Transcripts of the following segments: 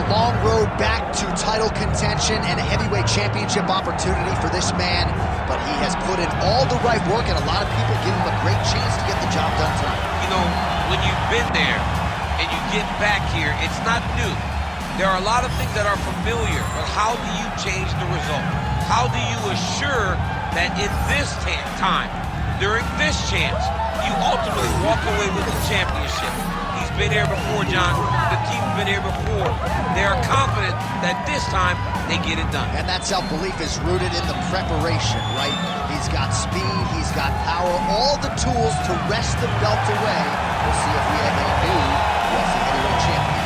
long road back to title contention and a heavyweight championship opportunity for this man, but he has put in all the right work, and a lot of people give him a great chance to get the job done tonight. You know, when you've been there and you get back here, it's not new. There are a lot of things that are familiar, but how do you change the result? How do you assure that in this time, during this chance, you ultimately walk away with the championship? He's been here before, John. The team's been here before. They are confident that this time they get it done. And that self-belief is rooted in the preparation, right? He's got speed, he's got power, all the tools to wrest the belt away. We'll see if we have a new UFC heavyweight champion.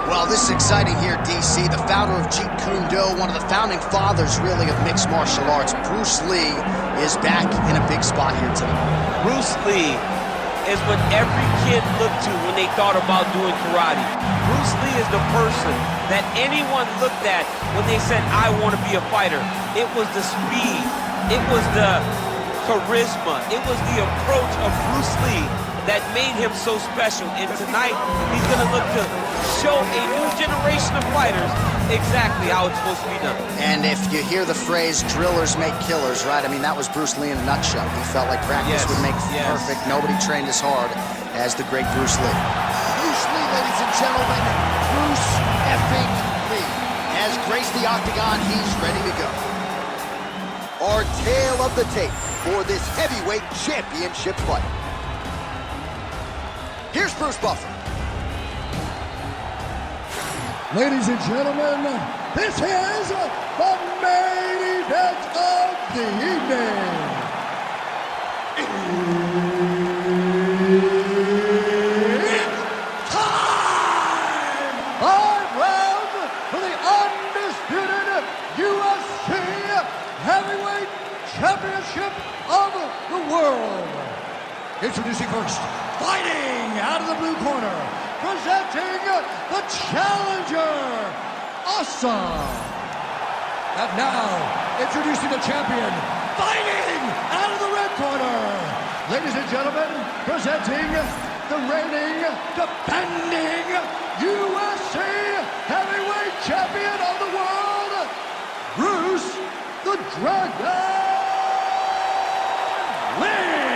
Well, this is exciting here, DC. The founder of Jeet Kune Do, one of the founding fathers, really, of mixed martial arts, Bruce Lee, is back in a big spot here tonight. Bruce Lee is what every kid looked to when they thought about doing karate. Bruce Lee is the person that anyone looked at when they said, I want to be a fighter. It was the speed. It was the charisma. It was the approach of Bruce Lee that made him so special. And tonight, he's going to look to show a new generation of fighters exactly how it's supposed to be done. And if you hear the phrase, drillers make killers, right? I mean, that was Bruce Lee in a nutshell. He felt like practice would make perfect. Nobody trained as hard as the great Bruce Lee. Bruce Lee, ladies and gentlemen, Bruce effing Lee has graced the octagon. He's ready to go. Our tale of the tape for this heavyweight championship fight. Here's Bruce Buffer. Ladies and gentlemen, this is the main event of the evening. It's time! 5 rounds for the undisputed UFC Heavyweight Championship of the world. Introducing first, fighting out of the blue corner, presenting the challenger, Awesome. And now, introducing the champion, fighting out of the red corner. Ladies and gentlemen, presenting the reigning, defending UFC Heavyweight Champion of the world, Bruce the Dragon Lee.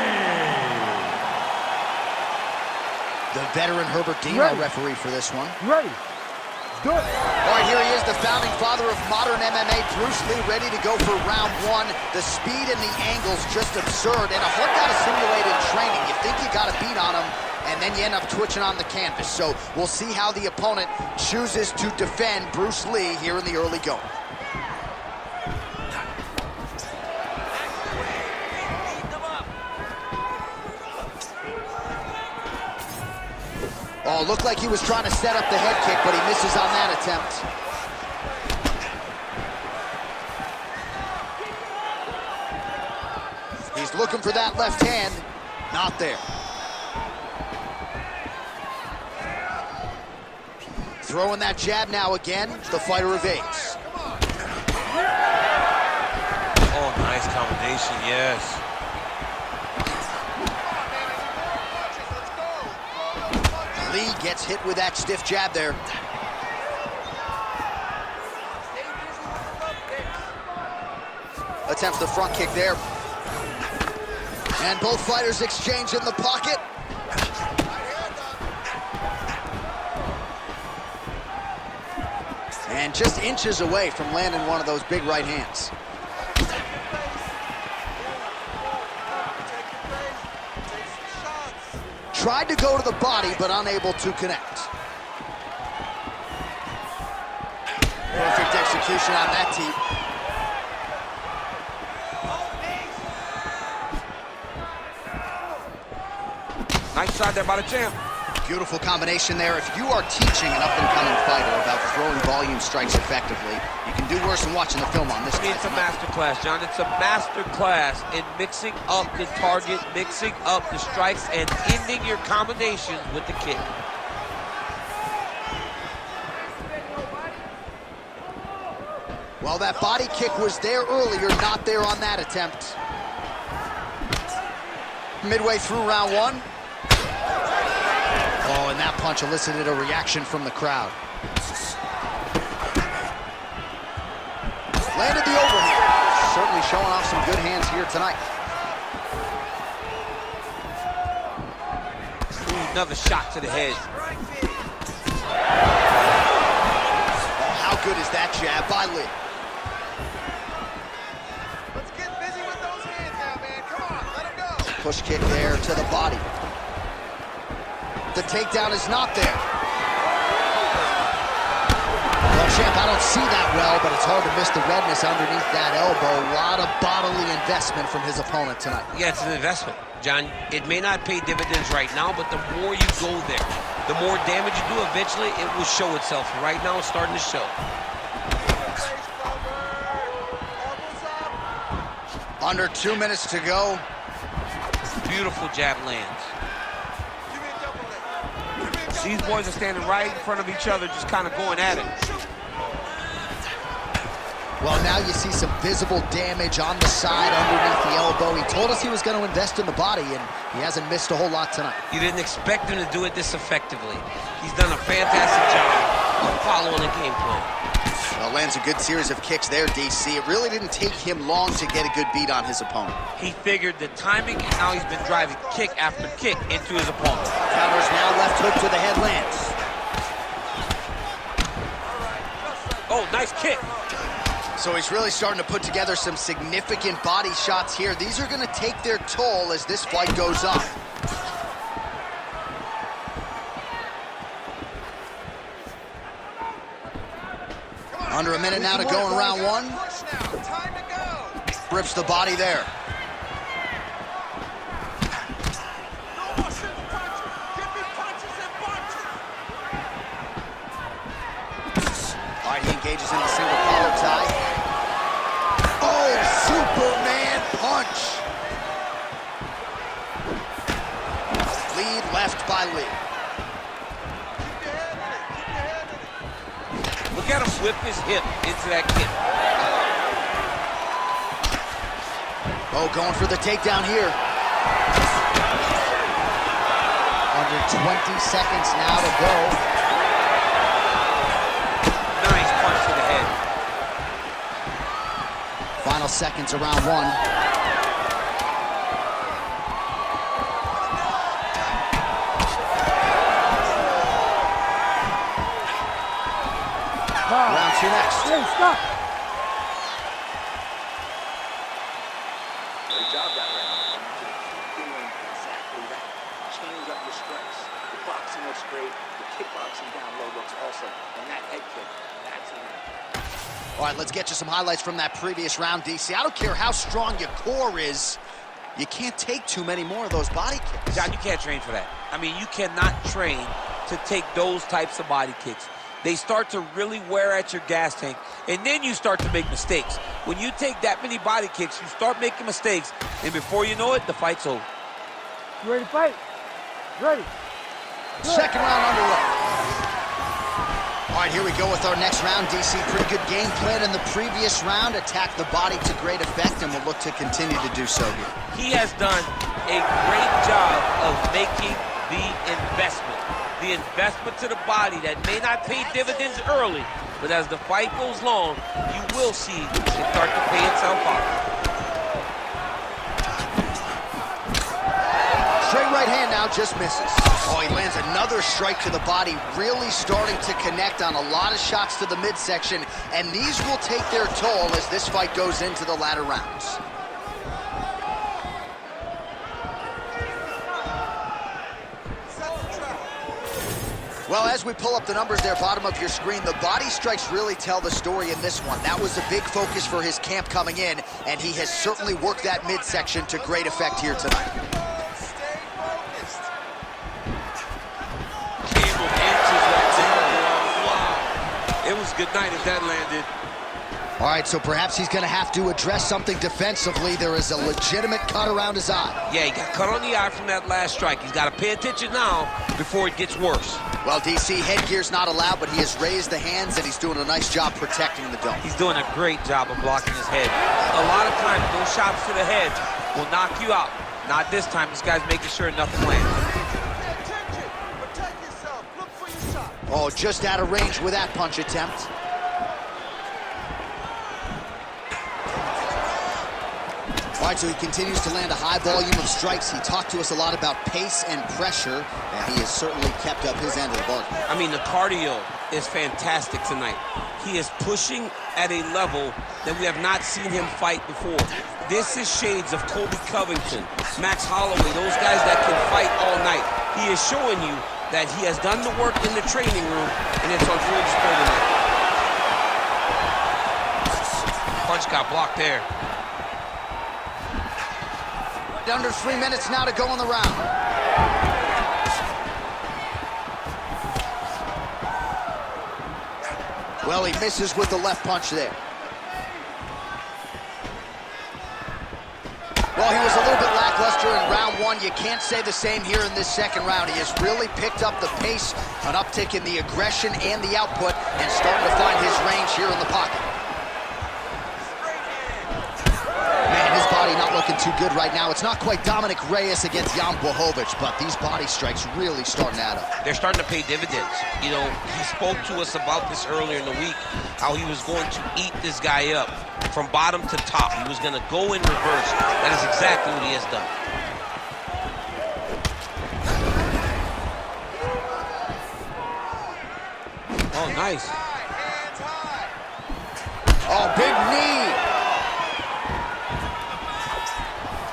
The veteran Herbert Dean, our referee for this one. Ready. Do it. All right, here he is, the founding father of modern MMA, Bruce Lee, ready to go for round one. The speed and the angles just absurd, and a hard guy to simulate in training. You think you got a beat on him, and then you end up twitching on the canvas. So we'll see how the opponent chooses to defend Bruce Lee here in the early going. Oh, looked like he was trying to set up the head kick, but he misses on that attempt. He's looking for that left hand. Not there. Throwing that jab now again. The fighter evades. Oh, nice combination, yes. Lee gets hit with that stiff jab there. Attempts the front kick there. And both fighters exchange in the pocket. And just inches away from landing one of those big right hands. Tried to go to the body, but unable to connect. Perfect execution on that teep. Nice shot there by the champ. Beautiful combination there. If you are teaching an up-and-coming fighter about throwing volume strikes effectively, you can do do worse than watching the film on this guy. It's a master class, John. It's a master class in mixing up the target, mixing up the strikes, and ending your combinations with the kick. Well, that body kick was there earlier, not there on that attempt. Midway through round one. Oh, and that punch elicited a reaction from the crowd. Landed the overhand. Certainly showing off some good hands here tonight. Ooh, another shot to the head. Oh, how good is that jab by Lee? Let's get busy with those hands now, man. Come on, let him go. Push kick there to the body. The takedown is not there. Well, champ, I don't see that well, but it's hard to miss the redness underneath that elbow. A lot of bodily investment from his opponent tonight. Yeah, it's an investment, John. It may not pay dividends right now, but the more you go there, the more damage you do, eventually it will show itself. Right now, it's starting to show. Under 2 minutes to go. Beautiful jab lands. These boys are standing right in front of each other, just kind of going at it. Well, now you see some visible damage on the side underneath the elbow. He told us he was going to invest in the body, and he hasn't missed a whole lot tonight. You didn't expect him to do it this effectively. He's done a fantastic job of following the game plan. Well, lands a good series of kicks there, DC. It really didn't take him long to get a good beat on his opponent. He figured the timing and how he's been driving kick after kick into his opponent. Counters now, left hook to the head lands. Oh, nice kick. So he's really starting to put together some significant body shots here. These are going to take their toll as this fight goes on. Under a minute now to go in round one. Rips the body there. All right, he engages in a single collar tie. Oh, Superman punch. Lead left by Lee. Look at him whip his hip into that kick. Oh, going for the takedown here. Under 20 seconds now to go. Nice punch to the head. Final seconds of round one. Round two next. Hey, stop. Great job that round. Keep doing exactly that. Change up your strikes. The boxing looks great. The kickboxing down low looks awesome. And that head kick, that's it. All right, let's get you some highlights from that previous round, DC. I don't care how strong your core is. You can't take too many more of those body kicks. John, you can't train for that. I mean, you cannot train to take those types of body kicks. They start to really wear at your gas tank, and then you start to make mistakes. When you take that many body kicks, you start making mistakes, and before you know it, the fight's over. You ready to fight? Ready. Second round underway. All right, here we go with our next round, DC. Pretty good game plan in the previous round. Attacked the body to great effect, and will look to continue to do so here. He has done a great job of making the investment. The investment to the body that may not pay dividends early, but as the fight goes long, you will see it start to pay itself off. Straight right hand now, just misses. Oh, he lands another strike to the body, really starting to connect on a lot of shots to the midsection, and these will take their toll as this fight goes into the latter rounds. Well, as we pull up the numbers there, bottom of your screen, the body strikes really tell the story in this one. That was a big focus for his camp coming in, and he has certainly worked that midsection to great effect here tonight. Stay focused. Came with inches right there. Wow. It was good night if that landed. All right, so perhaps he's going to have to address something defensively. There is a legitimate cut around his eye. Yeah, he got cut on the eye from that last strike. He's got to pay attention now before it gets worse. Well, DC, headgear's not allowed, but he has raised the hands, and he's doing a nice job protecting the dome. He's doing a great job of blocking his head. A lot of times, those shots to the head will knock you out. Not this time. This guy's making sure nothing lands. Protect yourself. Look for your shot. Oh, just out of range with that punch attempt. All right, so he continues to land a high volume of strikes. He talked to us a lot about pace and pressure, and he has certainly kept up his end of the bargain. I mean, the cardio is fantastic tonight. He is pushing at a level that we have not seen him fight before. This is shades of Colby Covington, Max Holloway, those guys that can fight all night. He is showing you that he has done the work in the training room, and it's on full display tonight. Punch got blocked there. Under 3 minutes now to go in the round. Well, he misses with the left punch there. Well, he was a little bit lackluster in round one. You can't say the same here in this second round. He has really picked up the pace, an uptick in the aggression and the output, and starting to find his range here in the pocket. His body not looking too good right now. It's not quite Dominic Reyes against Jan Blachowicz, but these body strikes really starting to add up. They're starting to pay dividends. You know, he spoke to us about this earlier in the week, how he was going to eat this guy up from bottom to top. He was going to go in reverse. That is exactly what he has done. Oh, nice. Hands high. Oh, big knee.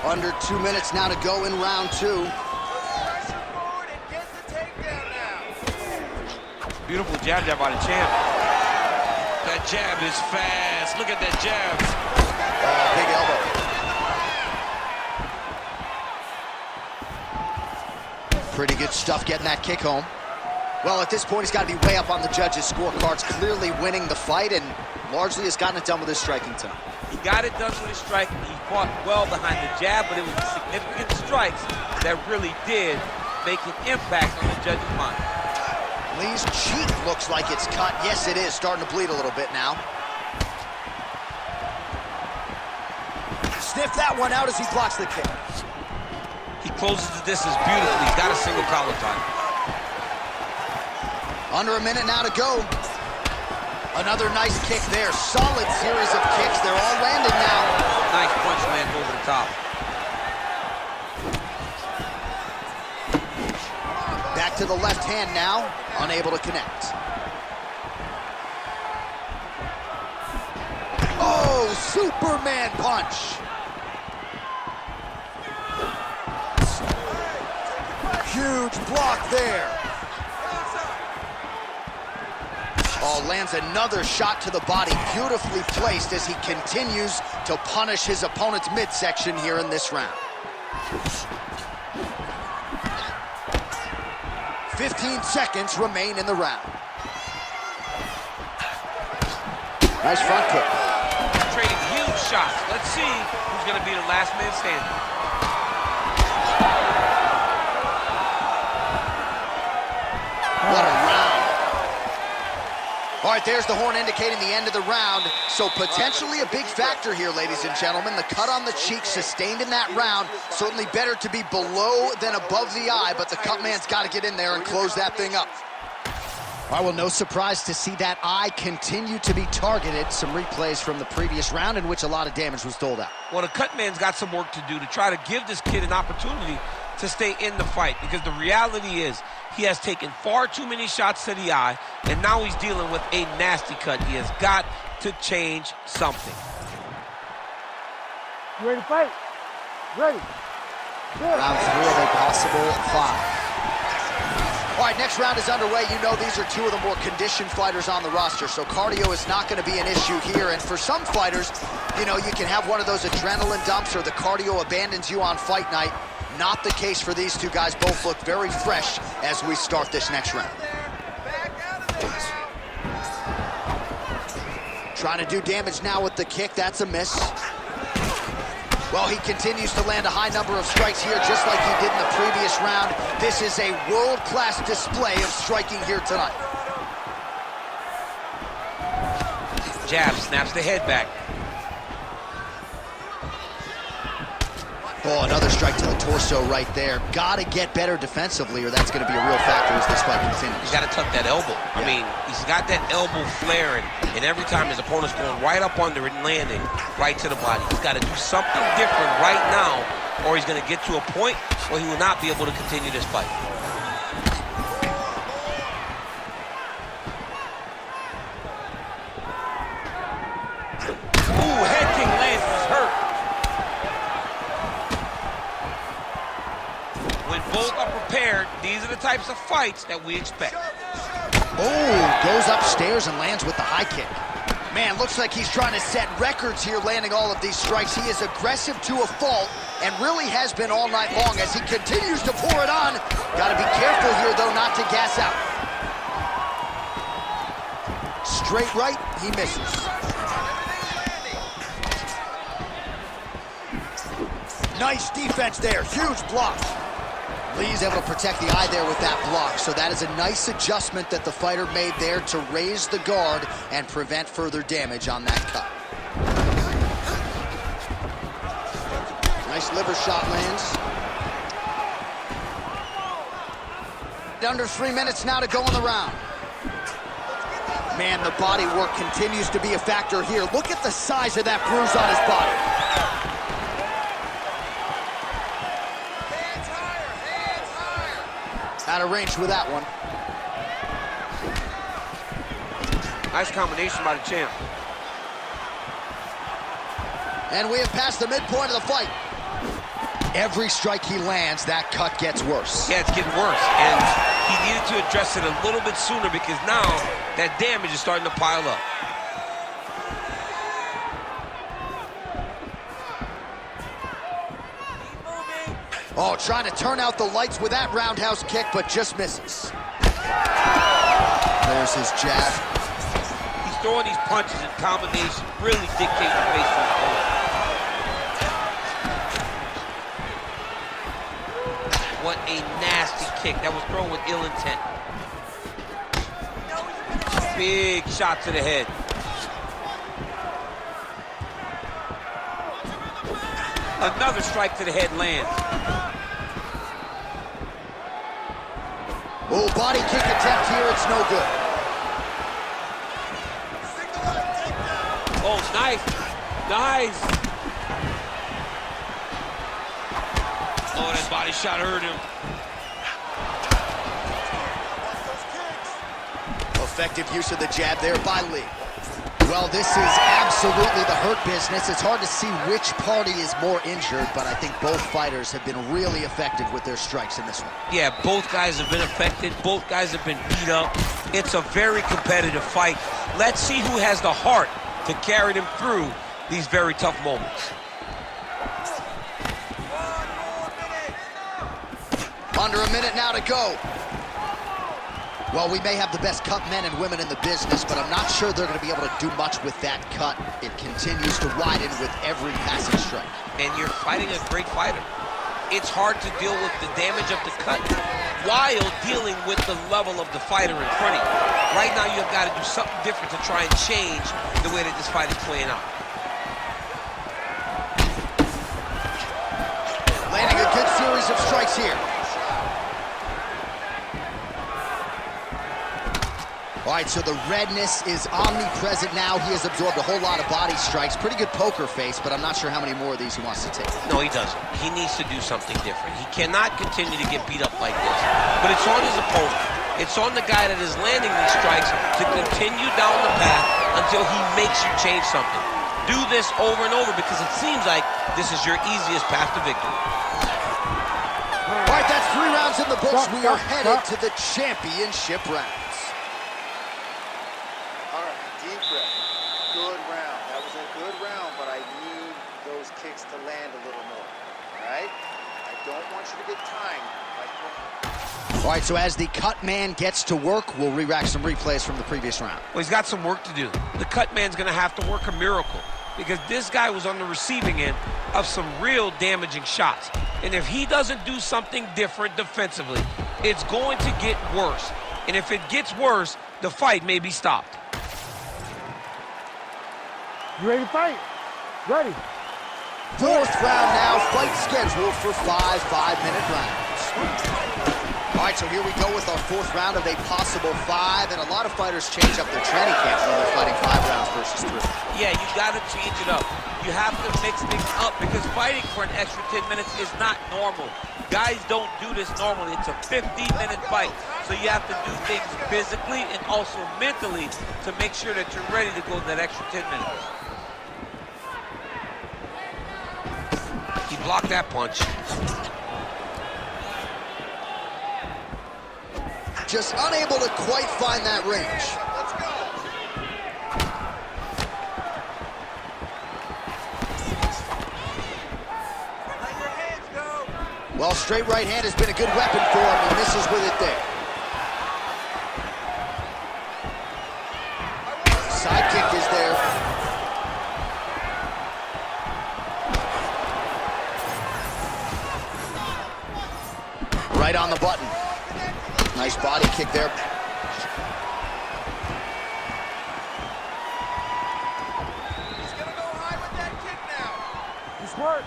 Under 2 minutes now to go in round two. Pressure forward and get the takedown now. Beautiful jab there by the champ. That jab is fast. Look at that jab. Big elbow. Pretty good stuff getting that kick home. Well, at this point, he's got to be way up on the judges' scorecards, clearly winning the fight, and largely has gotten it done with his striking tonight. He got it done with his striking. He fought well behind the jab, but it was the significant strikes that really did make an impact on the judge's mind. Lee's cheek looks like it's cut. Yes, it is. Starting to bleed a little bit now. Sniff that one out as he blocks the kick. He closes the distance beautifully. He's got a single collar tie. Under a minute now to go. Another nice kick there. Solid series of kicks. They're all landing now. Nice punch lands over the top. Back to the left hand now. Unable to connect. Oh, Superman punch. Huge block there. Oh, lands another shot to the body, beautifully placed as he continues to punish his opponent's midsection here in this round. 15 seconds remain in the round. Nice front kick. Trading huge shots. Let's see who's going to be the last man standing. What a round. All right, there's the horn indicating the end of the round. So potentially a big factor here, ladies and gentlemen. The cut on the cheek sustained in that round. Certainly better to be below than above the eye, but the cut man's got to get in there and close that thing up. All right, well, no surprise to see that eye continue to be targeted. Some replays from the previous round in which a lot of damage was doled out. Well, the cut man's got some work to do to try to give this kid an opportunity to stay in the fight, because the reality is he has taken far too many shots to the eye, and now he's dealing with a nasty cut. He has got to change something. You ready to fight? Ready. Round 3 of a possible 5. All right, next round is underway. You know these are two of the more conditioned fighters on the roster, so cardio is not going to be an issue here. And for some fighters, you know, you can have one of those adrenaline dumps or the cardio abandons you on fight night. Not the case for these two guys. Both look very fresh as we start this next round. Trying to do damage now with the kick. That's a miss. Well, he continues to land a high number of strikes here, just like he did in the previous round. This is a world-class display of striking here tonight. Jab, snaps the head back. Oh, another strike to the torso right there. Gotta get better defensively, or that's gonna be a real factor as this fight continues. He's gotta tuck that elbow. I mean, he's got that elbow flaring, and every time his opponent's going right up under it and landing right to the body. He's gotta do something different right now, or he's gonna get to a point where he will not be able to continue this fight. Ooh, head kick lands, is hurt. When both are prepared, these are the types of fights that we expect. Oh, goes upstairs and lands with the high kick. Man, looks like he's trying to set records here, landing all of these strikes. He is aggressive to a fault and really has been all night long as he continues to pour it on. Got to be careful here, though, not to gas out. Straight right, he misses. Nice defense there, huge block. Lee's able to protect the eye there with that block, so that is a nice adjustment that the fighter made there to raise the guard and prevent further damage on that cut. Nice liver shot lands. Under 3 minutes now to go in the round. Man, the body work continues to be a factor here. Look at the size of that bruise on his body. Out of range with that one. Nice combination by the champ. And we have passed the midpoint of the fight. Every strike he lands, that cut gets worse. Yeah, it's getting worse. And he needed to address it a little bit sooner because now that damage is starting to pile up. Oh, trying to turn out the lights with that roundhouse kick, but just misses. There's his jab. He's throwing these punches in combination, really dictating the pace of his opponent. What a nasty kick. That was thrown with ill intent. Big shot to the head. Another strike to the head lands. Oh, body kick attempt here, it's no good. Oh, nice. Nice. Oh, that body shot hurt him. Effective use of the jab there by Lee. Well, this is absolutely the hurt business. It's hard to see which party is more injured, but I think both fighters have been really effective with their strikes in this one. Yeah, both guys have been affected. Both guys have been beat up. It's a very competitive fight. Let's see who has the heart to carry them through these very tough moments. Under a minute now to go. Well, we may have the best cut men and women in the business, but I'm not sure they're going to be able to do much with that cut. It continues to widen with every passing strike. And you're fighting a great fighter. It's hard to deal with the damage of the cut while dealing with the level of the fighter in front of you. Right now, you've got to do something different to try and change the way that this fight is playing out. Landing a good series of strikes here. All right, so the redness is omnipresent now. He has absorbed a whole lot of body strikes. Pretty good poker face, but I'm not sure how many more of these he wants to take. No, he doesn't. He needs to do something different. He cannot continue to get beat up like this. But it's on his opponent. It's on the guy that is landing these strikes to continue down the path until he makes you change something. Do this over and over because it seems like this is your easiest path to victory. All right, that's 3 rounds in the books. We are headed to the championship rounds. All right, deep breath. Good round. That was a good round, but I need those kicks to land a little more. All right? I don't want you to get timed. All right, so as the cut man gets to work, we'll re-rack some replays from the previous round. Well, he's got some work to do. The cut man's gonna have to work a miracle because this guy was on the receiving end of some real damaging shots. And if he doesn't do something different defensively, it's going to get worse. And if it gets worse, the fight may be stopped. You ready to fight? Ready. Fourth round now, fight scheduled for 5 5-minute rounds. All right, so here we go with our fourth round of a possible 5, and a lot of fighters change up their training camp when they're fighting 5 rounds versus 3. Yeah, you got to change it up. You have to mix things up because fighting for an extra 10 minutes is not normal. Guys don't do this normally. It's a 15-minute fight, so you have to do things physically and also mentally to make sure that you're ready to go that extra 10 minutes. He blocked that punch. Just unable to quite find that range. Let's go. Let your hands go. Well, straight right hand has been a good weapon for him. He misses with it there. Side kick is there. Right on the button. Nice body kick there. He's gonna go high with that kick now. Just work.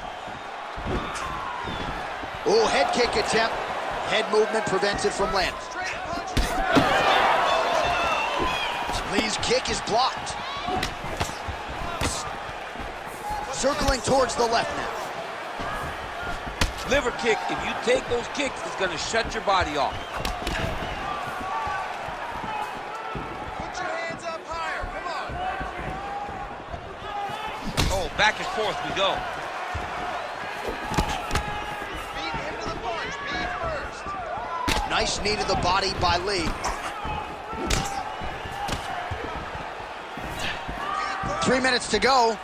Oh, head kick attempt. Head movement prevents it from landing. Straight punch. Lee's kick is blocked. Circling towards the left now. Liver kick, if you take those kicks, it's going to shut your body off. Put your hands up higher. Come on. Oh, back and forth we go. Beat him to the punch. Be first. Nice knee to the body by Lee. 3 minutes to go.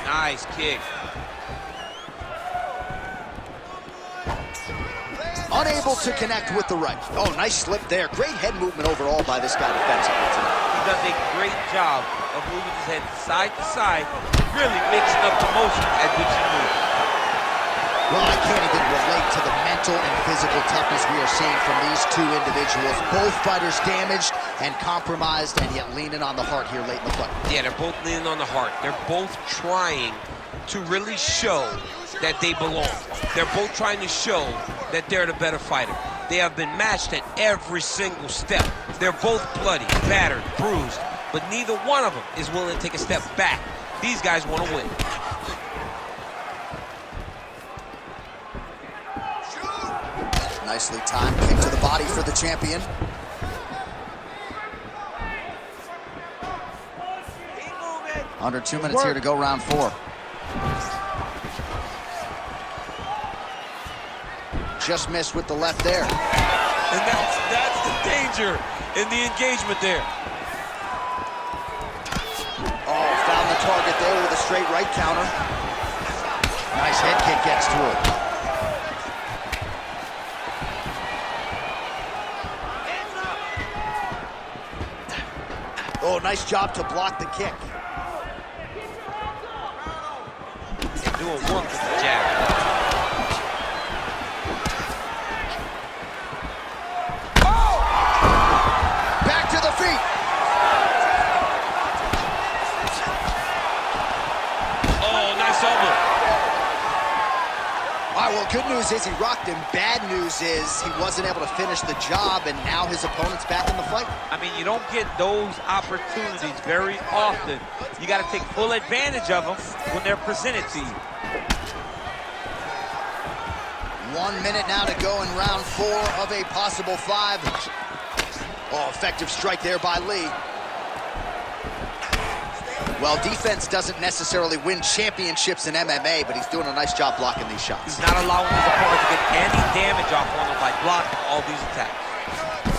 Nice kick. Unable to connect with the right. Oh, nice slip there. Great head movement overall by this guy defensively tonight. He does a great job of moving his head side to side, really mixing up the motion at which he moves. Well, I can't even relate to the mental and physical toughness we are seeing from these two individuals. Both fighters damaged and compromised, and yet leaning on the heart here late in the fight. Yeah, they're both leaning on the heart. They're both trying to really show that they belong. They're both trying to show that they're the better fighter. They have been matched at every single step. They're both bloody, battered, bruised, but neither one of them is willing to take a step back. These guys want to win. Nicely timed kick to the body for the champion. Under 2 minutes here to go, round 4. Just missed with the left there. And that's the danger in the engagement there. Oh, found the target there with a straight right counter. Nice head kick gets through. Oh, nice job to block the kick. Doing work with the jab. Back to the feet. Oh, nice elbow. All right, well, good news is he rocked him. Bad news is he wasn't able to finish the job, and now his opponent's back in the fight. I mean, you don't get those opportunities very often. You got to take full advantage of them when they're presented to you. 1 minute now to go in round 4 of a possible 5. Oh, effective strike there by Lee. Well, defense doesn't necessarily win championships in MMA, but he's doing a nice job blocking these shots. He's not allowing his opponent to get any damage off on him by blocking all these attacks.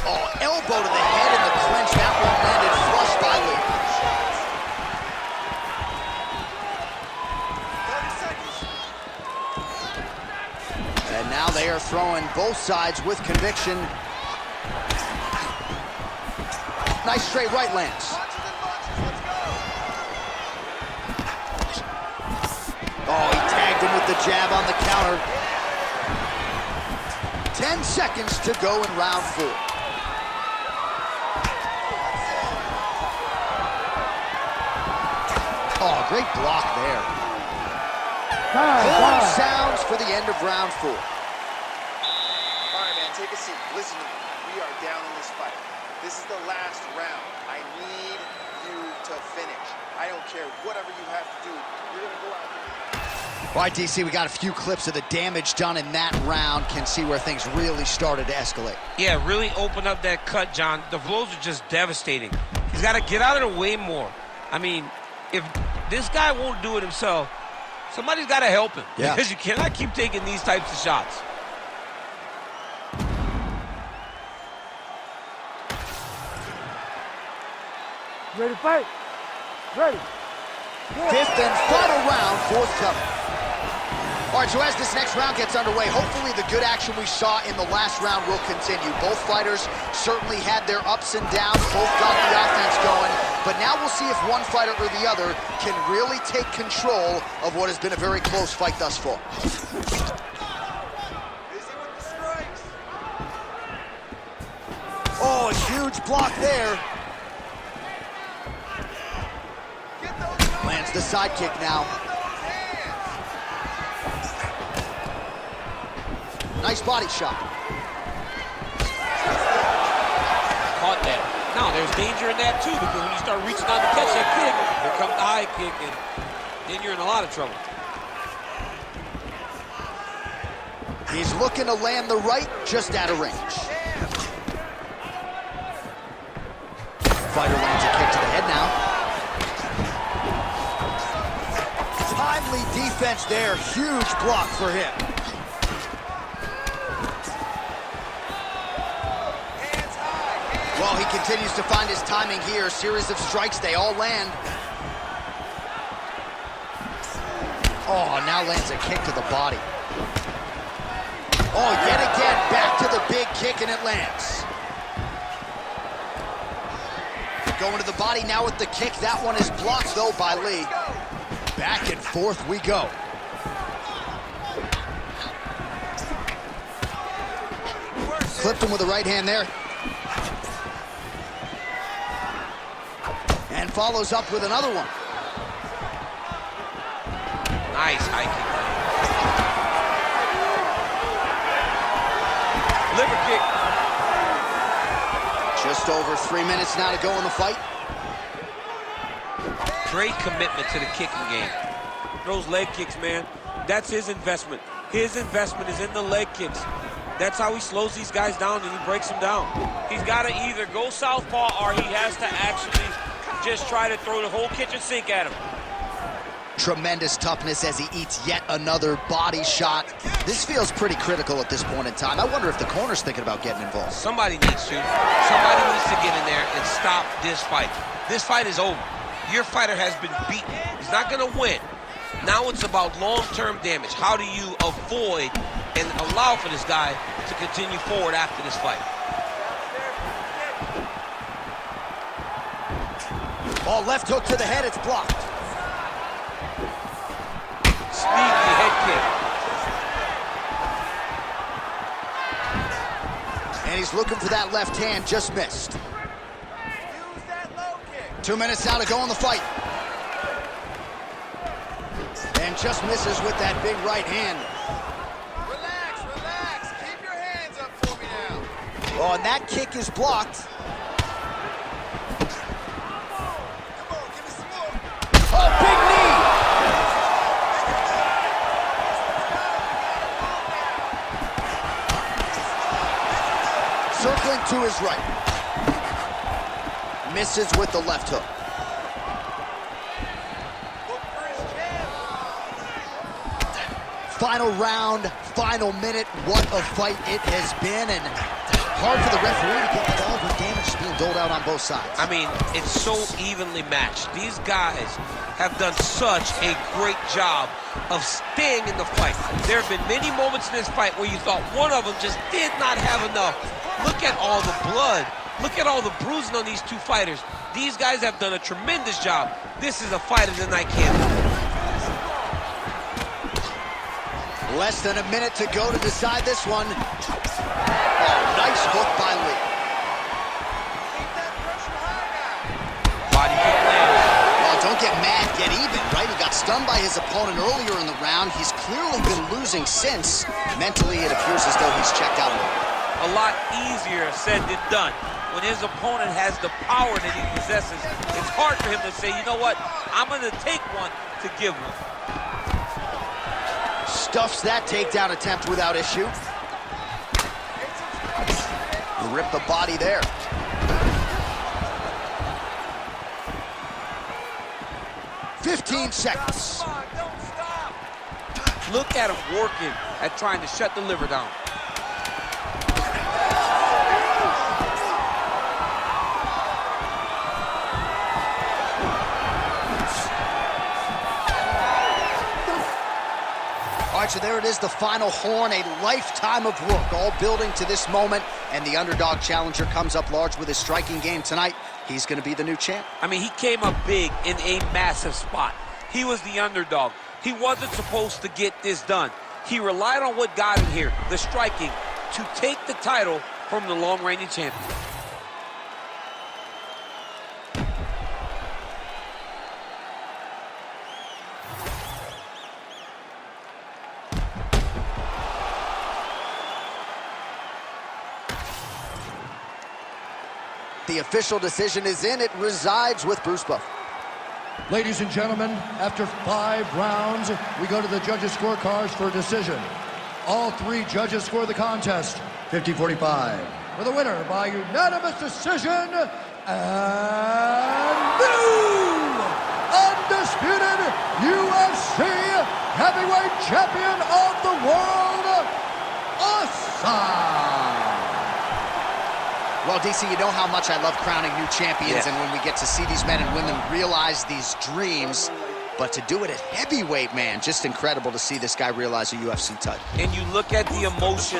Oh, elbow to the head in the clinch. That one landed flush by Lee. 30 seconds. And now they are there, throwing both sides with conviction. Nice straight right lands. Oh, he tagged him with the jab on the counter. 10 seconds to go in round 4. Oh, great block there. Horn sounds for the end of round 4. All right, man, take a seat. Listen to me. We are down in this fight. This is the last round. I need you to finish. I don't care whatever you have to do. You're going to go out there. All right, DC, we got a few clips of the damage done in that round. Can see where things really started to escalate. Yeah, really open up that cut, John. The blows are just devastating. He's got to get out of the way more. I mean, if this guy won't do it himself, somebody's got to help him. Yeah. Because you cannot keep taking these types of shots. Ready to fight? Ready. Fifth and final round, forthcoming. All right, so as this next round gets underway, hopefully the good action we saw in the last round will continue. Both fighters certainly had their ups and downs, both got the offense going, but now we'll see if one fighter or the other can really take control of what has been a very close fight thus far. Busy with the strikes. Oh, a huge block there. Get those Lands the side kick now. Nice body shot. Caught that. Now, there's danger in that, too, because when you start reaching out to catch that kick, here comes the high kick, and then you're in a lot of trouble. He's looking to land the right, just out of range. Fighter lands a kick to the head now. Timely defense there, huge block for him. Well, he continues to find his timing here. A series of strikes, they all land. Oh, now lands a kick to the body. Oh, yet again, back to the big kick, and it lands. Going to the body now with the kick. That one is blocked, though, by Lee. Back and forth we go. Flipped him with the right hand there. And follows up with another one. Nice high kick. Liver kick. Just over 3 minutes now to go in the fight. Great commitment to the kicking game. Those leg kicks, man, that's his investment. His investment is in the leg kicks. That's how he slows these guys down and he breaks them down. He's got to either go southpaw or he has to actually just try to throw the whole kitchen sink at him. Tremendous toughness as he eats yet another body shot. This feels pretty critical at this point in time. I wonder if the corner's thinking about getting involved. Somebody needs to. Somebody needs to get in there and stop this fight. This fight is over. Your fighter has been beaten. He's not going to win. Now it's about long-term damage. How do you avoid and allow for this guy to continue forward after this fight? Oh, left hook to the head, it's blocked. Sneaky head kick. And he's looking for that left hand, just missed. Use that low kick. 2 minutes now to go in the fight. And just misses with that big right hand. Relax, relax. Keep your hands up for me now. Oh, and that kick is blocked. Come on, give me some more. Oh, big knee! Circling to his right. Misses with the left hook. Final round, final minute. What a fight it has been. And Hard for the referee to get that all the damage being doled out on both sides. I mean, it's so evenly matched. These guys have done such a great job of staying in the fight. There have been many moments in this fight where you thought one of them just did not have enough. Look at all the blood. Look at all the bruising on these two fighters. These guys have done a tremendous job. This is a fight of the night candidate. Less than a minute to go to decide this one. Oh, nice hook by Lee. Body kick lands. Well, don't get mad, get even, right? He got stunned by his opponent earlier in the round. He's clearly been losing since. Mentally, it appears as though he's checked out a little. A lot easier said than done. When his opponent has the power that he possesses, it's hard for him to say, you know what, I'm going to take one to give one. Stuffs that takedown attempt without issue. Rip the body there. "15 seconds. Come on, don't stop. Look at him working at trying to shut the liver down. All right, so there it is, the final horn, a lifetime of work, all building to this moment, and the underdog challenger comes up large with his striking game tonight. He's going to be the new champ. I mean, he came up big in a massive spot. He was the underdog. He wasn't supposed to get this done. He relied on what got him here, the striking, to take the title from the long-reigning champion. The official decision is in. It resides with Bruce Buff. Ladies and gentlemen, after 5 rounds, we go to the judges' scorecards for a decision. All 3 judges score the contest 50-45. For the winner by unanimous decision, and new undisputed UFC heavyweight champion of the world, Asad. Well, DC, you know how much I love crowning new champions, Yeah. and when we get to see these men and women realize these dreams, but to do it at heavyweight, man, just incredible to see this guy realize a UFC title. And you look at the emotion